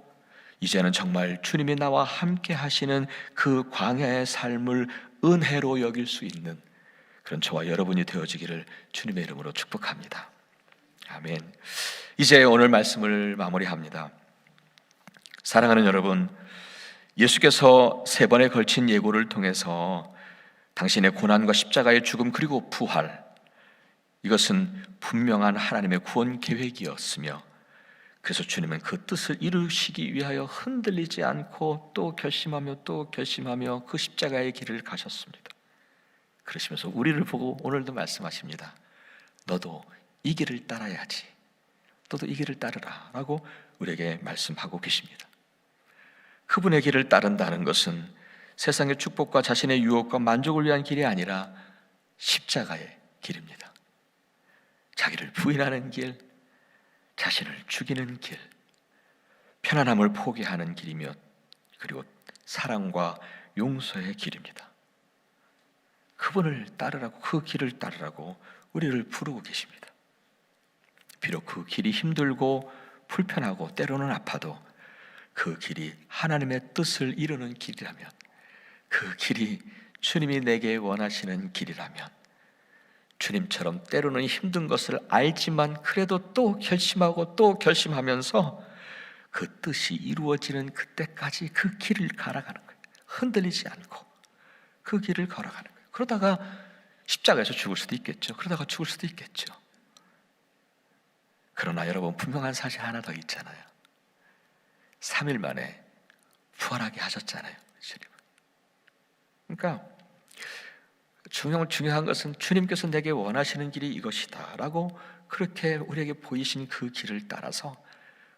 Speaker 2: 이제는 정말 주님이 나와 함께 하시는 그 광야의 삶을 은혜로 여길 수 있는 그런 저와 여러분이 되어지기를 주님의 이름으로 축복합니다. 아멘. 이제 오늘 말씀을 마무리합니다. 사랑하는 여러분, 예수께서 3번에 걸친 예고를 통해서 당신의 고난과 십자가의 죽음 그리고 부활, 이것은 분명한 하나님의 구원 계획이었으며 그래서 주님은 그 뜻을 이루시기 위하여 흔들리지 않고 또 결심하며 그 십자가의 길을 가셨습니다. 그러시면서 우리를 보고 오늘도 말씀하십니다. 너도 이 길을 따라야지. 너도 이 길을 따르라 라고 우리에게 말씀하고 계십니다. 그분의 길을 따른다는 것은 세상의 축복과 자신의 유혹과 만족을 위한 길이 아니라 십자가의 길입니다. 자기를 부인하는 길, 자신을 죽이는 길, 편안함을 포기하는 길이며 그리고 사랑과 용서의 길입니다. 그분을 따르라고, 그 길을 따르라고 우리를 부르고 계십니다. 비록 그 길이 힘들고 불편하고 때로는 아파도 그 길이 하나님의 뜻을 이루는 길이라면, 그 길이 주님이 내게 원하시는 길이라면, 주님처럼 때로는 힘든 것을 알지만 그래도 또 결심하고 또 결심하면서 그 뜻이 이루어지는 그때까지 그 길을 걸어가는 거예요. 흔들리지 않고 그 길을 걸어가는 거예요. 그러다가 십자가에서 죽을 수도 있겠죠. 그러다가 죽을 수도 있겠죠. 그러나 여러분, 분명한 사실 하나 더 있잖아요. 3일 만에 부활하게 하셨잖아요, 주님은. 그러니까 중요한 것은 주님께서 내게 원하시는 길이 이것이다 라고 그렇게 우리에게 보이신 그 길을 따라서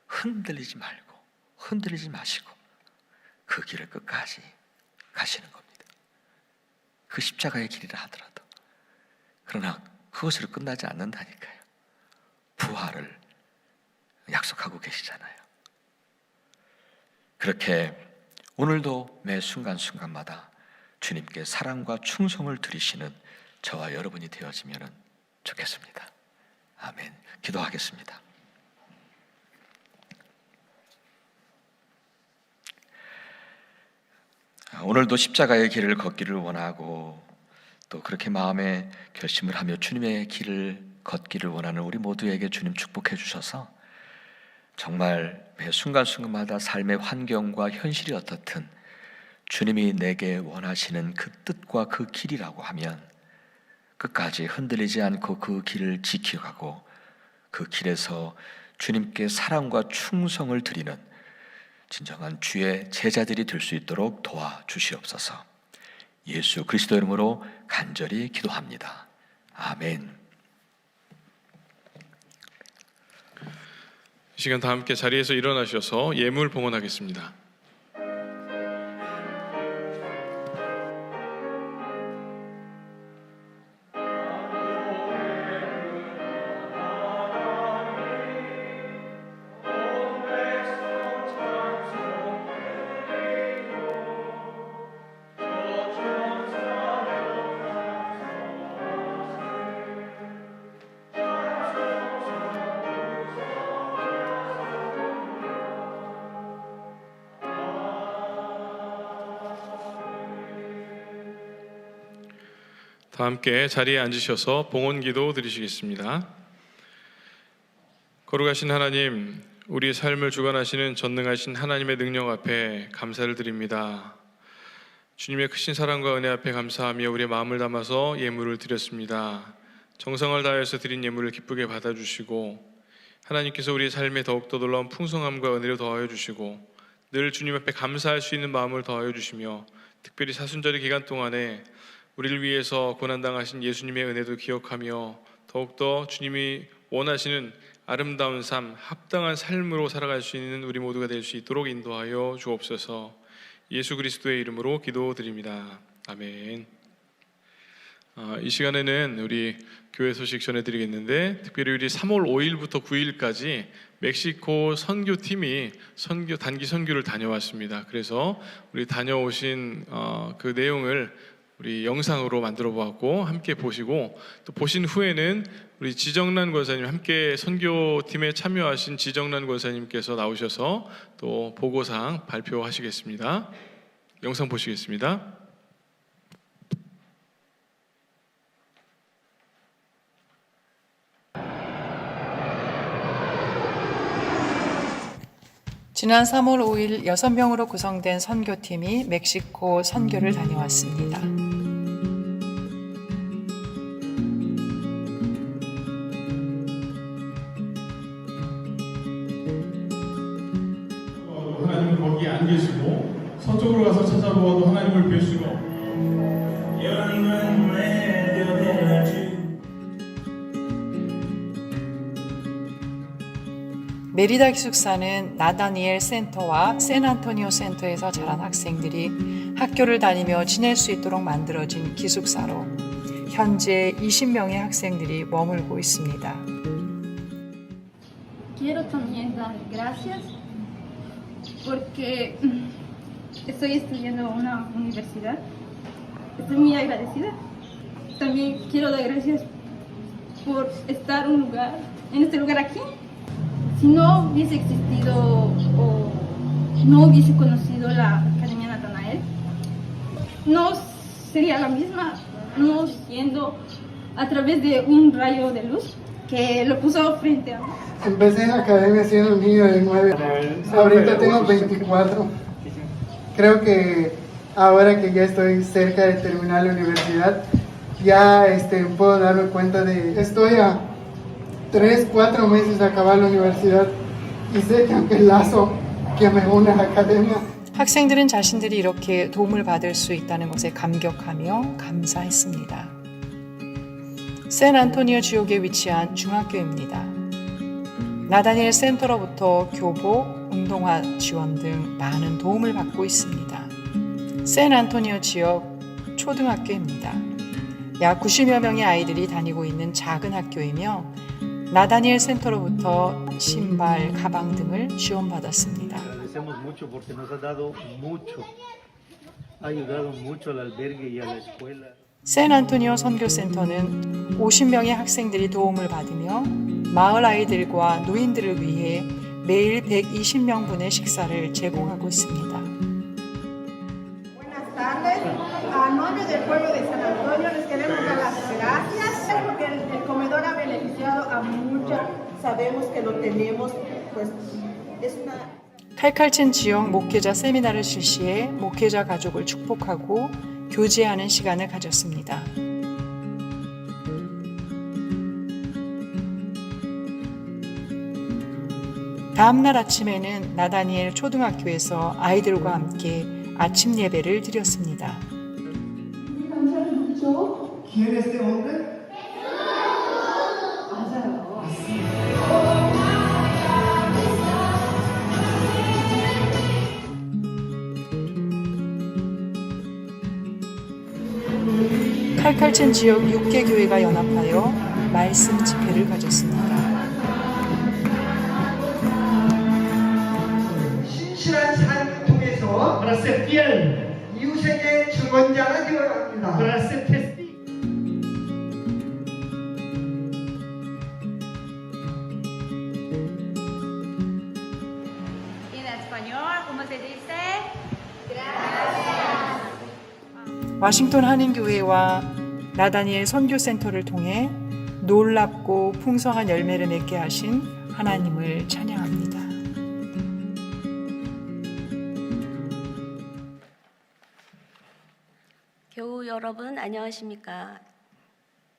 Speaker 2: 흔들리지 말고 흔들리지 마시고 그 길을 끝까지 가시는 겁니다. 그 십자가의 길이라 하더라도. 그러나 그것으로 끝나지 않는다니까요. 부활을 약속하고 계시잖아요. 그렇게 오늘도 매 순간순간마다 주님께 사랑과 충성을 드리시는 저와 여러분이 되어지면 좋겠습니다. 아멘. 기도하겠습니다. 오늘도 십자가의 길을 걷기를 원하고 또 그렇게 마음에 결심을 하며 주님의 길을 걷기를 원하는 우리 모두에게 주님 축복해 주셔서 정말 매 순간순간마다 삶의 환경과 현실이 어떻든 주님이 내게 원하시는 그 뜻과 그 길이라고 하면 끝까지 흔들리지 않고 그 길을 지켜가고 그 길에서 주님께 사랑과 충성을 드리는 진정한 주의 제자들이 될 수 있도록 도와주시옵소서. 예수 그리스도 이름으로 간절히 기도합니다. 아멘.
Speaker 1: 이 시간 다 함께 자리에서 일어나셔서 예물 봉헌하겠습니다. 다 함께 자리에 앉으셔서 봉헌기도 드리시겠습니다. 거룩하신 하나님, 우리의 삶을 주관하시는 전능하신 하나님의 능력 앞에 감사를 드립니다. 주님의 크신 사랑과 은혜 앞에 감사하며 우리의 마음을 담아서 예물을 드렸습니다. 정성을 다해서 드린 예물을 기쁘게 받아주시고 하나님께서 우리의 삶에 더욱더 놀라운 풍성함과 은혜를 더하여 주시고 늘 주님 앞에 감사할 수 있는 마음을 더하여 주시며 특별히 사순절의 기간 동안에 우리를 위해서 고난당하신 예수님의 은혜도 기억하며 더욱더 주님이 원하시는 아름다운 삶, 합당한 삶으로 살아갈 수 있는 우리 모두가 될 수 있도록 인도하여 주옵소서. 예수 그리스도의 이름으로 기도드립니다. 아멘. 이 시간에는 우리 교회 소식 전해드리겠는데 특별히 우리 3월 5일부터 9일까지 멕시코 선교팀이 단기 선교를 다녀왔습니다. 그래서 우리 다녀오신 그 내용을 우리 영상으로 만들어 보았고 함께 보시고 또 보신 후에는 우리 지정란 권사님 함께 선교팀에 참여하신 지정란 권사님께서 나오셔서 또 보고사항 발표하시겠습니다. 영상 보시겠습니다.
Speaker 4: 지난 3월 5일 6명으로 구성된 선교팀이 멕시코 선교를 다녀왔습니다.
Speaker 5: 하나님은 거기에 안 계시고 서쪽으로 가서 찾아보아도 하나님을 뵐 수가 없고
Speaker 4: 메리다 기숙사는 나다니엘 센터와 샌안토니오 센터에서 자란 학생들이 학교를 다니며 지낼 수 있도록 만들어진 기숙사로 현재 20명의 학생들이 머물고 있습니다.
Speaker 6: Quiero también dar gracias porque estoy estudiando en una universidad. Estoy muy agradecida. También quiero dar gracias por estar en este lugar aquí. Si no hubiese existido o no hubiese conocido la Academia Natanael, no sería la misma, no siendo a través de un rayo de luz que lo puso frente a mí.
Speaker 7: Empecé en la academia siendo un niño de 9, ahorita tengo 24. Creo que ahora que ya estoy cerca de terminar la universidad, ya puedo darme cuenta de estoy a 3-4 meses de acabar la universidad y sé que aunque el lazo que me une a la academia.
Speaker 4: 학생들은 자신들이 이렇게 도움을 받을 수 있다는 것에 감격하며 감사했습니다. 샌안토니오 지역에 위치한 중학교입니다. 나다니엘 센터로부터 교복, 운동화 지원 등 많은 도움을 받고 있습니다. 샌안토니오 지역 초등학교입니다. 약 90여 명의 아이들이 다니고 있는 작은 학교이며 나다니엘 센터로부터 신발, 가방 등을 지원받았습니다.
Speaker 8: Agradecemos mucho porque nos ha dado mucho, ha ayudado mucho al albergue y a la escuela.
Speaker 4: 샌안토니오 선교센터는 50명의 학생들이 도움을 받으며 마을 아이들과 노인들을 위해 매일 120명분의 식사를 제공하고 있습니다.
Speaker 9: Buenas tardes. A nombre del pueblo de San Antonio les queremos dar las gracias porque el comedor ha beneficiado a muchos. Sabemos que lo tenemos, pues es una.
Speaker 4: 칼칼첸 지역 목회자 세미나를 실시해 목회자 가족을 축복하고 교제하는 시간을 가졌습니다. 다음날 아침에는 나다니엘 초등학교에서 아이들과 함께 아침 예배를 드렸습니다.
Speaker 7: ¿Quién es este hombre?
Speaker 4: 칼칼첸 지역 6개 교회가 연합하여 말씀 집회를 가졌습니다.
Speaker 10: 신실한 삶을 통해서
Speaker 8: Para ser fiel,
Speaker 10: 이웃에게 증언자가 되어야 합니다.
Speaker 8: para ser testigo.
Speaker 6: En español, ¿cómo se dice?
Speaker 4: 와싱턴 한인교회와 나다니엘 선교센터를 통해 놀랍고 풍성한 열매를 맺게 하신 하나님을 찬양합니다.
Speaker 11: 교우 여러분 안녕하십니까?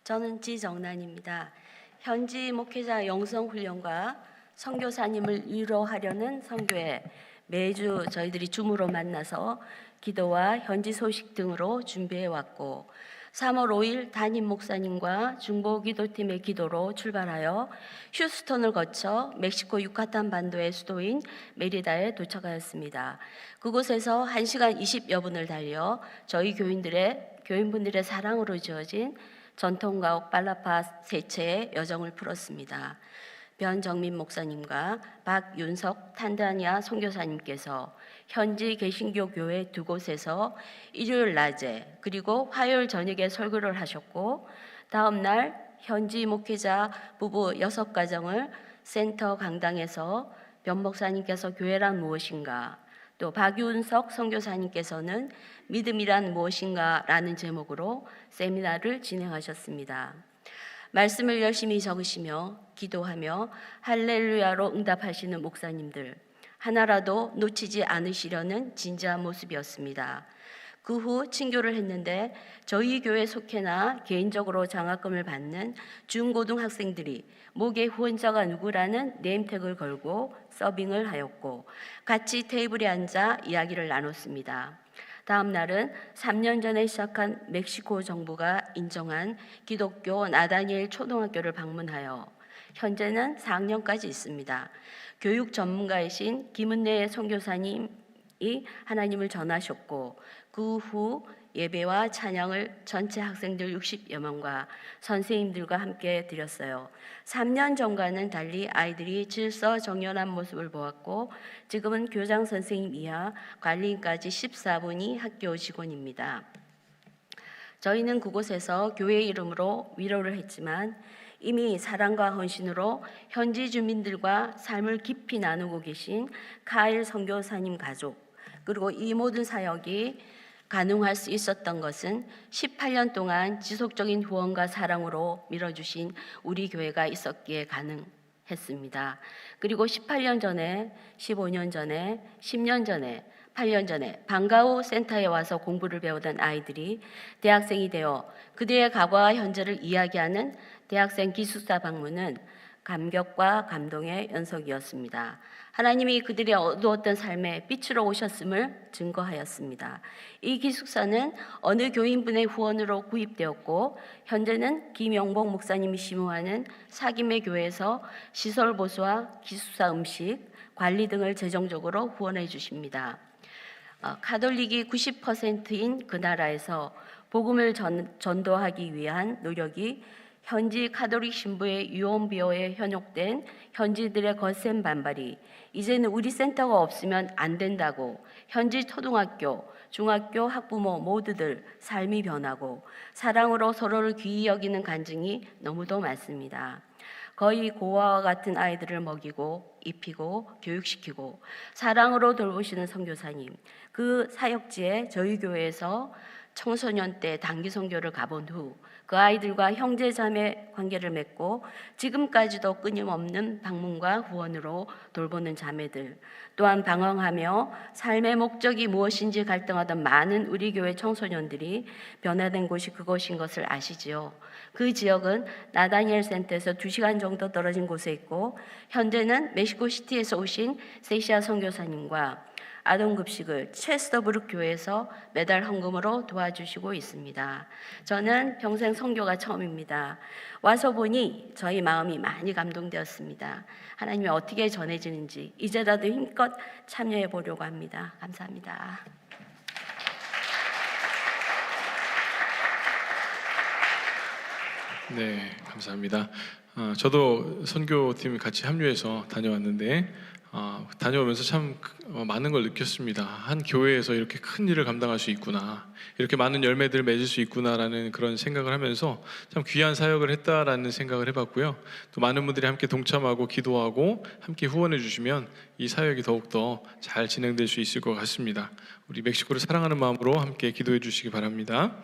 Speaker 11: 저는 지정란입니다. 현지 목회자 영성훈련과 선교사님을 위로하려는 선교회 매주 저희들이 줌으로 만나서 기도와 현지 소식 등으로 준비해 왔고 3월 5일 담임 목사님과 중보기도팀의 기도로 출발하여 휴스턴을 거쳐 멕시코 유카탄 반도의 수도인 메리다에 도착하였습니다. 그곳에서 1시간 20여 분을 달려 저희 교인분들의 사랑으로 지어진 전통가옥 발라파 세체의 여정을 풀었습니다. 변정민 목사님과 박윤석 탄다니아 선교사님께서 현지 개신교 교회 두 곳에서 일요일 낮에 그리고 화요일 저녁에 설교를 하셨고 다음 날 현지 목회자 부부 6가정을 센터 강당에서 변 목사님께서 교회란 무엇인가, 또 박윤석 선교사님께서는 믿음이란 무엇인가라는 제목으로 세미나를 진행하셨습니다. 말씀을 열심히 적으시며 기도하며 할렐루야로 응답하시는 목사님들 하나라도 놓치지 않으시려는 진지한 모습이었습니다. 그 후 친교를 했는데 저희 교회 속회나 개인적으로 장학금을 받는 중고등학생들이 목에 후원자가 누구라는 네임택을 걸고 서빙을 하였고 같이 테이블에 앉아 이야기를 나눴습니다. 다음 날은 3년 전에 시작한 멕시코 정부가 인정한 기독교 나다니엘 초등학교를 방문하여 현재는 4학년까지 있습니다. 교육 전문가이신 김은혜 선교사님이 하나님을 전하셨고 그 후 예배와 찬양을 전체 학생들 60여 명과 선생님들과 함께 드렸어요. 3년 전과는 달리 아이들이 질서정연한 모습을 보았고 지금은 교장 선생님 이하 관리인까지 14분이 학교 직원입니다. 저희는 그곳에서 교회 이름으로 위로를 했지만 이미 사랑과 헌신으로 현지 주민들과 삶을 깊이 나누고 계신 카일 선교사님 가족 그리고 이 모든 사역이 가능할 수 있었던 것은 18년 동안 지속적인 후원과 사랑으로 밀어주신 우리 교회가 있었기에 가능했습니다. 그리고 18년 전에, 15년 전에, 10년 전에, 8년 전에 방과후 센터에 와서 공부를 배우던 아이들이 대학생이 되어 그들의 과거와 현재를 이야기하는 대학생 기숙사 방문은 감격과 감동의 연속이었습니다. 하나님이 그들의 어두웠던 삶에 빛으로 오셨음을 증거하였습니다. 이 기숙사는 어느 교인분의 후원으로 구입되었고 현재는 김영복 목사님이 심호하는 사김의 교회에서 시설 보수와 기숙사 음식, 관리 등을 재정적으로 후원해 주십니다. 가톨릭이 90%인 그 나라에서 복음을 전도하기 위한 노력이 현지 가톨릭 신부의 유언비어에 현혹된 현지들의 거센 반발이 이제는 우리 센터가 없으면 안 된다고 현지 초등학교, 중학교 학부모 모두들 삶이 변하고 사랑으로 서로를 귀히 여기는 간증이 너무도 많습니다. 거의 고아와 같은 아이들을 먹이고 입히고 교육시키고 사랑으로 돌보시는 선교사님, 그 사역지에 저희 교회에서 청소년 때 단기 선교를 가본 후 그 아이들과 형제 자매 관계를 맺고 지금까지도 끊임없는 방문과 후원으로 돌보는 자매들, 또한 방황하며 삶의 목적이 무엇인지 갈등하던 많은 우리 교회 청소년들이 변화된 곳이 그곳인 것을 아시지요. 그 지역은 나다니엘 센터에서 2시간 정도 떨어진 곳에 있고 현재는 멕시코 시티에서 오신 세시아 선교사님과 아동급식을 체스터브룩 교회에서 매달 헌금으로 도와주시고 있습니다. 저는 평생 선교가 처음입니다. 와서 보니 저희 마음이 많이 감동되었습니다. 하나님이 어떻게 전해지는지 이제라도 힘껏 참여해 보려고 합니다. 감사합니다.
Speaker 1: 네, 감사합니다. 저도 선교팀 같이 합류해서 다녀왔는데 다녀오면서 참 많은 걸 느꼈습니다. 한 교회에서 이렇게 큰 일을 감당할 수 있구나, 이렇게 많은 열매들을 맺을 수 있구나라는 그런 생각을 하면서 참 귀한 사역을 했다라는 생각을 해봤고요. 또 많은 분들이 함께 동참하고 기도하고 함께 후원해 주시면 이 사역이 더욱더 잘 진행될 수 있을 것 같습니다. 우리 멕시코를 사랑하는 마음으로 함께 기도해 주시기 바랍니다.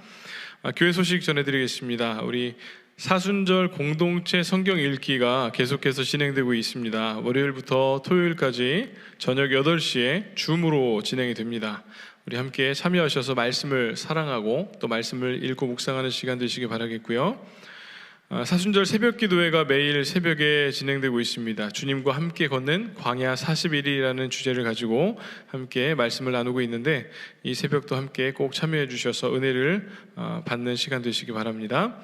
Speaker 1: 교회 소식 전해드리겠습니다. 우리 사순절 공동체 성경 읽기가 계속해서 진행되고 있습니다. 월요일부터 토요일까지 저녁 8시에 줌으로 진행이 됩니다. 우리 함께 참여하셔서 말씀을 사랑하고 또 말씀을 읽고 묵상하는 시간 되시기 바라겠고요. 사순절 새벽 기도회가 매일 새벽에 진행되고 있습니다. 주님과 함께 걷는 광야 41일이라는 주제를 가지고 함께 말씀을 나누고 있는데 이 새벽도 함께 꼭 참여해 주셔서 은혜를 받는 시간 되시기 바랍니다.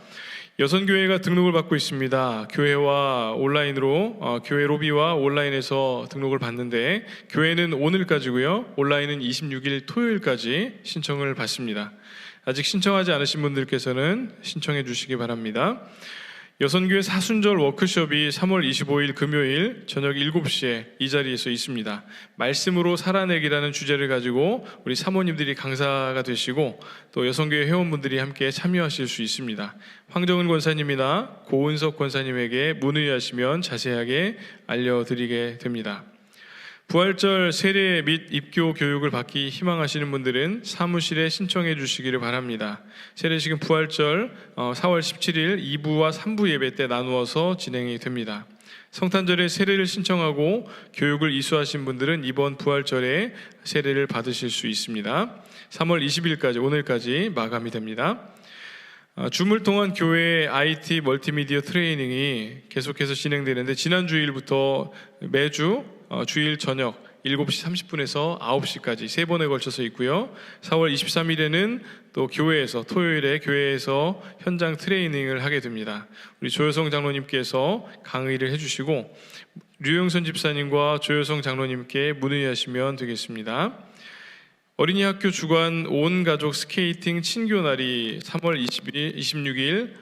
Speaker 1: 여선교회가 등록을 받고 있습니다. 교회와 온라인으로 교회 로비와 온라인에서 등록을 받는데 교회는 오늘까지고요. 온라인은 26일 토요일까지 신청을 받습니다. 아직 신청하지 않으신 분들께서는 신청해 주시기 바랍니다. 여선교회 사순절 워크숍이 3월 25일 금요일 저녁 7시에 이 자리에서 있습니다. 말씀으로 살아내기라는 주제를 가지고 우리 사모님들이 강사가 되시고 또 여선교회 회원분들이 함께 참여하실 수 있습니다. 황정은 권사님이나 고은석 권사님에게 문의하시면 자세하게 알려드리게 됩니다. 부활절 세례 및 입교 교육을 받기 희망하시는 분들은 사무실에 신청해 주시기를 바랍니다. 세례식은 부활절 4월 17일 2부와 3부 예배 때 나누어서 진행이 됩니다. 성탄절에 세례를 신청하고 교육을 이수하신 분들은 이번 부활절에 세례를 받으실 수 있습니다. 3월 20일까지 오늘까지 마감이 됩니다. 줌을 통한 교회 IT 멀티미디어 트레이닝이 계속해서 진행되는데 지난 주일부터 매주 주일 저녁 7시 30분에서 9시까지 3번에 걸쳐서 있고요. 4월 23일에는 또 토요일에 교회에서 현장 트레이닝을 하게 됩니다. 우리 조여성 장로님께서 강의를 해주시고 류영선 집사님과 조여성 장로님께 문의하시면 되겠습니다. 어린이 학교 주관 온 가족 스케이팅 친교 날이 3월 26일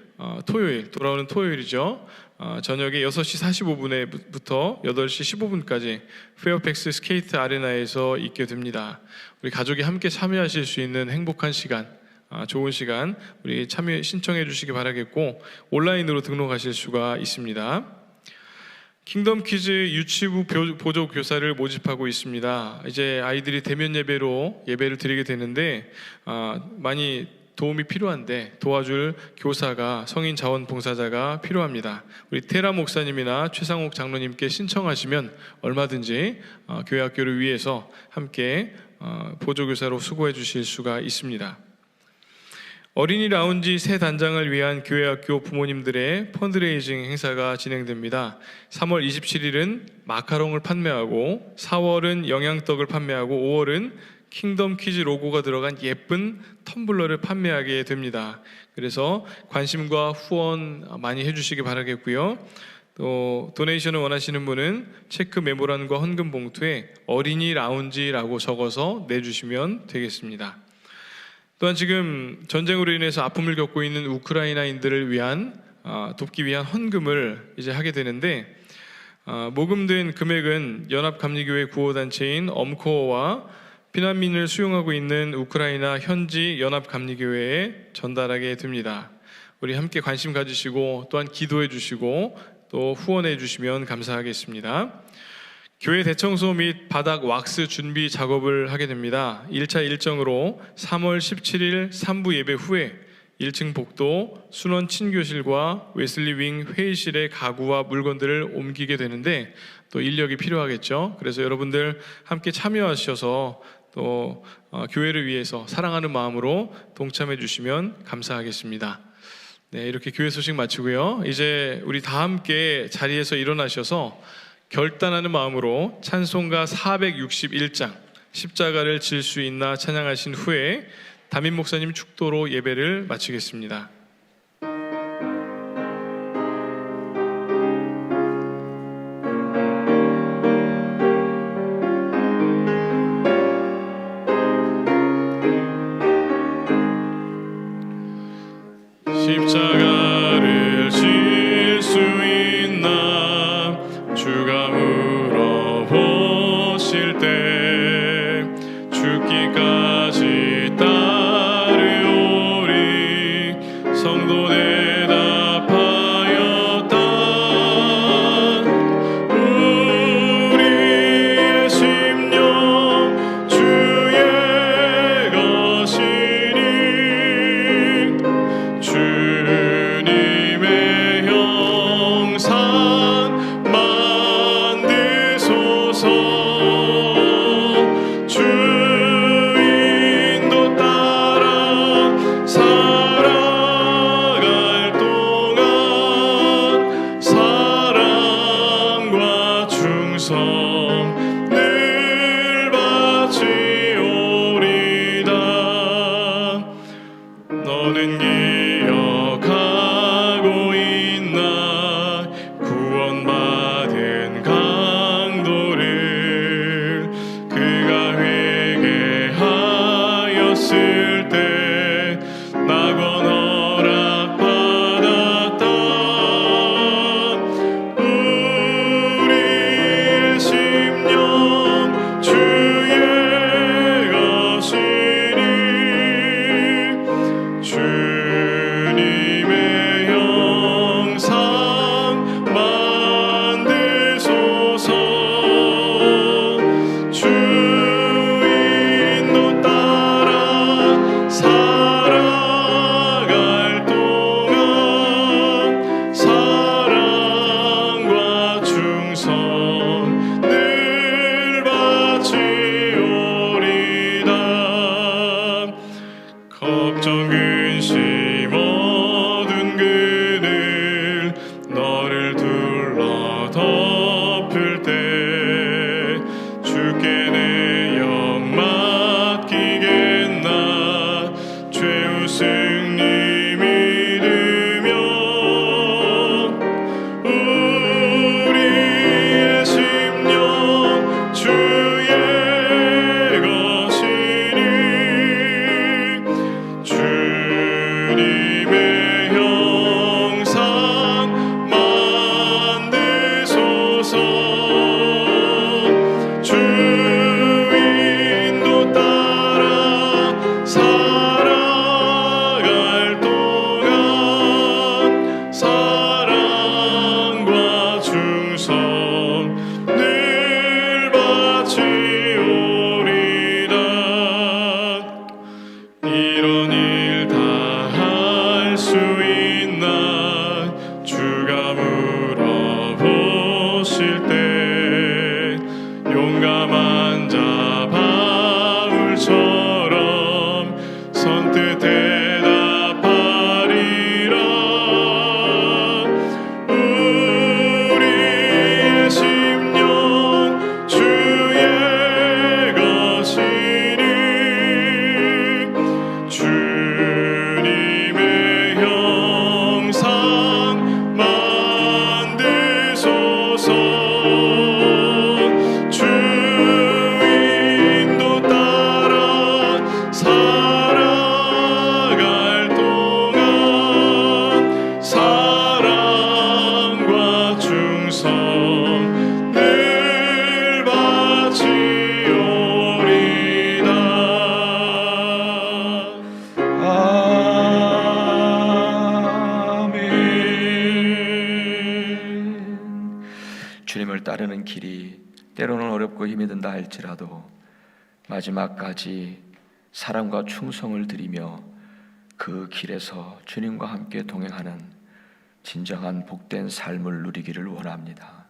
Speaker 1: 토요일, 돌아오는 토요일이죠. 저녁에 6시 45분부터 8시 15분까지 페어팩스 스케이트 아레나에서 있게 됩니다. 우리 가족이 함께 참여하실 수 있는 행복한 시간, 좋은 시간 우리 신청해 주시기 바라겠고 온라인으로 등록하실 수가 있습니다. 킹덤 키즈 유치부 보조 교사를 모집하고 있습니다. 이제 아이들이 대면 예배로 예배를 드리게 되는데 많이 도움이 필요한데 도와줄 교사가 성인 자원봉사자가 필요합니다. 우리 테라 목사님이나 최상옥 장로님께 신청하시면 얼마든지 교회 학교를 위해서 함께 보조교사로 수고해 주실 수가 있습니다. 어린이 라운지 새 단장을 위한 교회학교 부모님들의 펀드레이징 행사가 진행됩니다. 3월 27일은 마카롱을 판매하고 4월은 영양떡을 판매하고 5월은 킹덤 키즈 로고가 들어간 예쁜 텀블러를 판매하게 됩니다. 그래서 관심과 후원 많이 해주시기 바라겠고요. 또 도네이션을 원하시는 분은 체크 메모란과 헌금 봉투에 어린이 라운지라고 적어서 내주시면 되겠습니다. 또한 지금 전쟁으로 인해서 아픔을 겪고 있는 우크라이나인들을 위한 돕기 위한 헌금을 이제 하게 되는데 모금된 금액은 연합감리교회 구호단체인 엄코어와 피난민을 수용하고 있는 우크라이나 현지 연합감리교회에 전달하게 됩니다. 우리 함께 관심 가지시고 또한 기도해 주시고 또 후원해 주시면 감사하겠습니다. 교회 대청소 및 바닥 왁스 준비 작업을 하게 됩니다. 1차 일정으로 3월 17일 3부 예배 후에 1층 복도 순원 친교실과 웨슬리 윙 회의실의 가구와 물건들을 옮기게 되는데 또 인력이 필요하겠죠. 그래서 여러분들 함께 참여하셔서 또 교회를 위해서 사랑하는 마음으로 동참해 주시면 감사하겠습니다. 네, 이렇게 교회 소식 마치고요. 이제 우리 다 함께 자리에서 일어나셔서 결단하는 마음으로 찬송가 461장 십자가를 질 수 있나 찬양하신 후에 담임 목사님 축도로 예배를 마치겠습니다. 십자가를 질 수 있나 주가 물어보실 때 죽기까지 따르오리
Speaker 2: 가는 길이 때로는 어렵고 힘이 든다 할지라도 마지막까지 사랑과 충성을 드리며 그 길에서 주님과 함께 동행하는 진정한 복된 삶을 누리기를 원합니다.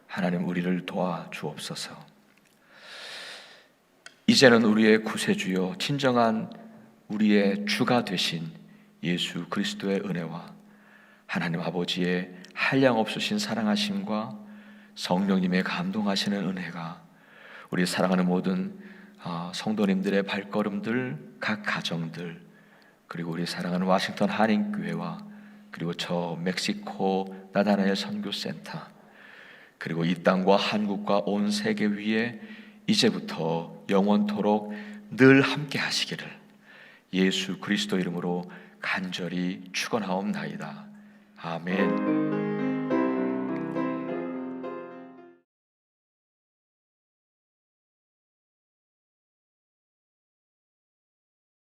Speaker 2: 하나님 우리를 도와 주옵소서. 이제는 우리의 구세주요 진정한 우리의 주가 되신 예수 그리스도의 은혜와 하나님 아버지의 한량없으신 사랑하심과 성령님의 감동하시는 은혜가 우리 사랑하는 모든 성도님들의 발걸음들, 각 가정들, 그리고 우리 사랑하는 워싱턴 한인교회와 그리고 저 멕시코 나다나엘 선교센터, 그리고 이 땅과 한국과 온 세계 위에 이제부터 영원토록 늘 함께 하시기를 예수 그리스도 이름으로 간절히 축원하옵나이다. 아멘.